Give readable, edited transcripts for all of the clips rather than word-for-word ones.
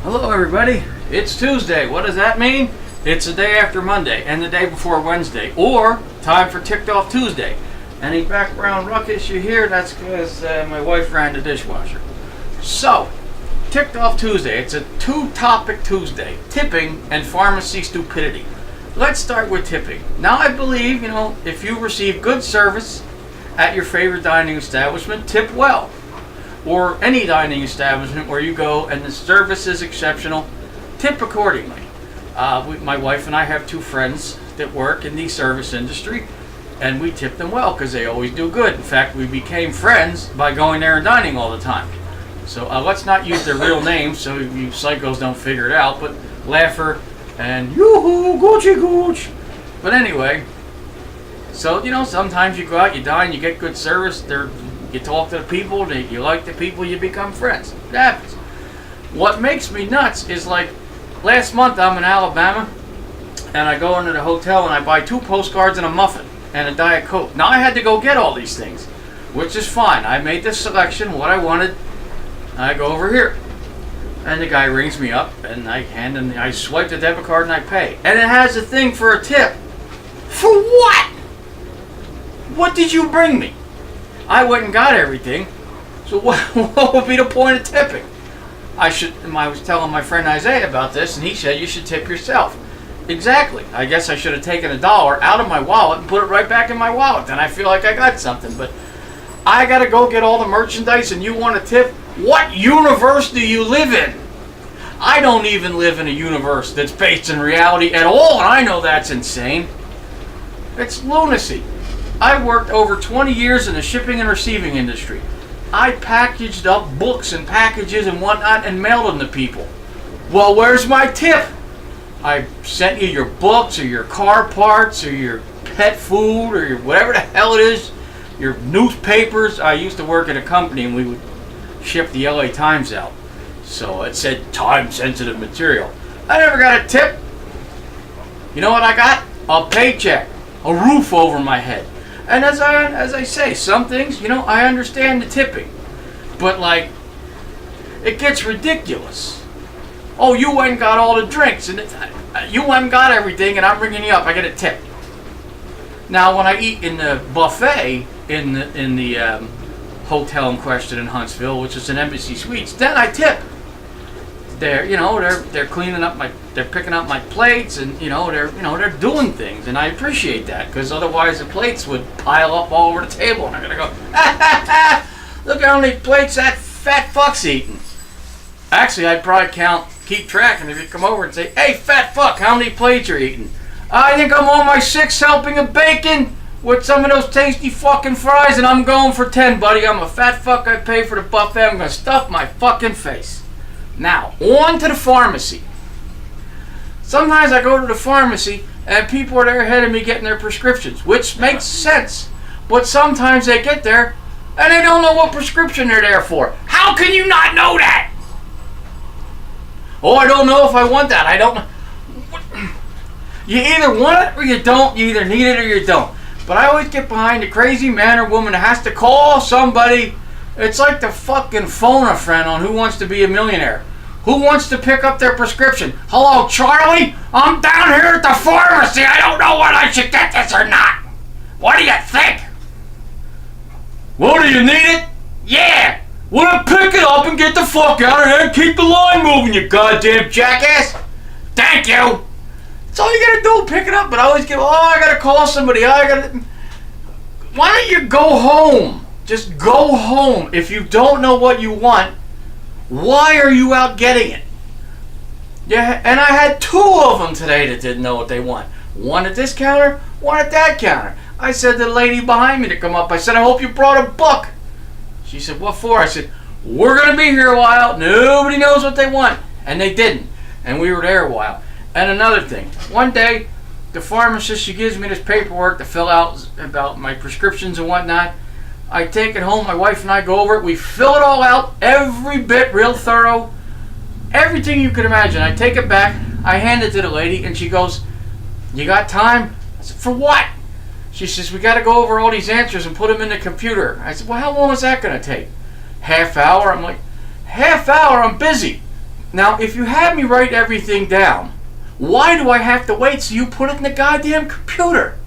Hello everybody, it's Tuesday. What does that mean? It's the day after Monday and the day before Wednesday, or time for Ticked Off Tuesday. Any background ruckus you hear, that's because my wife ran the dishwasher. So, Ticked Off Tuesday, it's a two-topic Tuesday, tipping and pharmacy stupidity. Let's start with tipping. Now I believe, if you receive good service at your favorite dining establishment, tip well. Or any dining establishment where you go and the service is exceptional, tip accordingly. My wife and I have two friends that work in the service industry, and we tip them well because they always do good. In fact, we became friends by going there and dining all the time. So let's not use their real names so you psychos don't figure it out, but Laugher and Yoo-hoo, Gucci Gooch. But anyway, so sometimes you go out, you dine, you get good service, you talk to the people, you like the people, you become friends. It happens. What makes me nuts is like last month I'm in Alabama and I go into the hotel and I buy 2 postcards and a muffin and a Diet Coke. Now I had to go get all these things, which is fine. I made this selection, what I wanted. I go over here and the guy rings me up and I swipe the debit card and I pay. And it has a thing for a tip. For what? What did you bring me? I went and got everything, so what would be the point of tipping? I was telling my friend Isaiah about this, and he said you should tip yourself. Exactly. I guess I should have taken $1 out of my wallet and put it right back in my wallet. Then I feel like I got something. But I got to go get all the merchandise, and you want to tip? What universe do you live in? I don't even live in a universe that's based in reality at all, and I know that's insane. It's lunacy. I worked over 20 years in the shipping and receiving industry. I packaged up books and packages and whatnot and mailed them to people. Well, where's my tip? I sent you your books or your car parts or your pet food or your whatever the hell it is, your newspapers. I used to work at a company and we would ship the LA Times out. So it said time-sensitive material. I never got a tip. You know what I got? A paycheck. A roof over my head. And as I say, some things, I understand the tipping. But, it gets ridiculous. Oh, you went and got all the drinks, and you went and got everything, and I'm ringing you up. I get a tip. Now, when I eat in the buffet in the hotel in question in Huntsville, which is an Embassy Suites, then I tip. They're cleaning up they're picking up my plates, and they're doing things, and I appreciate that because otherwise the plates would pile up all over the table, and I'm gonna go, look how many plates that fat fuck's eating. Actually, I'd probably keep track, and if you come over and say, hey, fat fuck, how many plates you're eating? I think I'm on my 6th helping of bacon with some of those tasty fucking fries, and I'm going for 10, buddy. I'm a fat fuck. I pay for the buffet. I'm gonna stuff my fucking face. Now, on to the pharmacy. Sometimes I go to the pharmacy and people are there ahead of me getting their prescriptions, which makes sense. But sometimes they get there and they don't know what prescription they're there for. How can you not know that? Oh, I don't know if I want that. I don't know. You either want it or you don't. You either need it or you don't. But I always get behind the crazy man or woman that has to call somebody. It's like the fucking phone-a-friend on Who Wants to Be a Millionaire. Who wants to pick up their prescription? Hello, Charlie? I'm down here at the pharmacy. I don't know whether I should get this or not. What do you think? Well, do you need it? Yeah. Well, then pick it up and get the fuck out of here and keep the line moving, you goddamn jackass. Thank you. That's all you gotta do, pick it up. But I always I gotta call somebody. Why don't you go home? Just go home. If you don't know what you want, why are you out getting it? Yeah, and I had 2 of them today that didn't know what they want. One at this counter, one at that counter. I said to the lady behind me to come up, I said, I hope you brought a book. She said, what for? I said, we're going to be here a while. Nobody knows what they want. And they didn't. And we were there a while. And another thing, one day, the pharmacist, she gives me this paperwork to fill out about my prescriptions and whatnot. I take it home, my wife and I go over it, we fill it all out, every bit real thorough, everything you could imagine. I take it back, I hand it to the lady, and she goes, you got time? I said, for what? She says, we got to go over all these answers and put them in the computer. I said, well, how long is that going to take? Half hour? I'm like, half hour? I'm busy. Now, if you have me write everything down, why do I have to wait so you put it in the goddamn computer?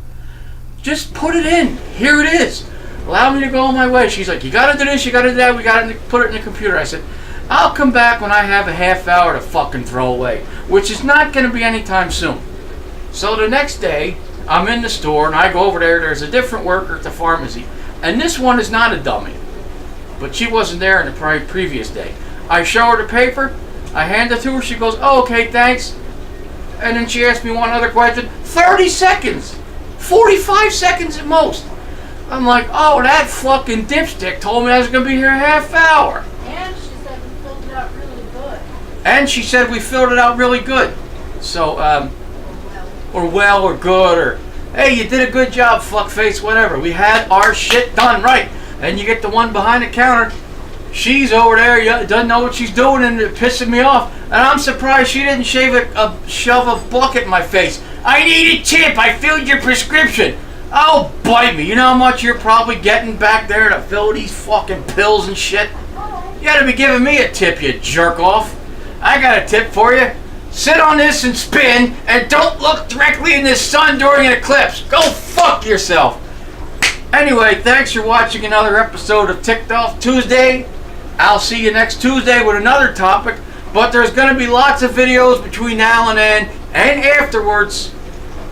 Just put it in. Here it is. Allow me to go on my way. She's like, you gotta do this, you gotta do that, we gotta put it in the computer. I said, I'll come back when I have a half hour to fucking throw away, which is not gonna be anytime soon. So the next day, I'm in the store and I go over there. There's a different worker at the pharmacy, and this one is not a dummy, but she wasn't there in the previous day. I show her the paper, I hand it to her, she goes, oh, okay, thanks. And then she asked me one other question. 30 seconds! 45 seconds at most. I'm like, oh, that fucking dipstick told me I was going to be here a half hour. And she said we filled it out really good. And she said we filled it out really good. So, or good, or, hey, you did a good job, fuckface, whatever. We had our shit done right. And you get the one behind the counter, she's over there, doesn't know what she's doing, and it pissing me off. And I'm surprised she didn't shove a bucket in my face. I need a tip, I filled your prescription. Oh, bite me. You know how much you're probably getting back there to fill these fucking pills and shit? You gotta be giving me a tip, you jerk off. I got a tip for you. Sit on this and spin, and don't look directly in the sun during an eclipse. Go fuck yourself. Anyway, thanks for watching another episode of Ticked Off Tuesday. I'll see you next Tuesday with another topic, but there's going to be lots of videos between now and then and afterwards,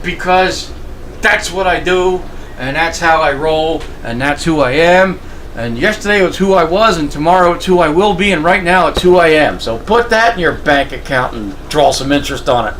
because that's what I do, and that's how I roll, and that's who I am. And yesterday was who I was, and tomorrow it's who I will be, and right now it's who I am. So put that in your bank account and draw some interest on it.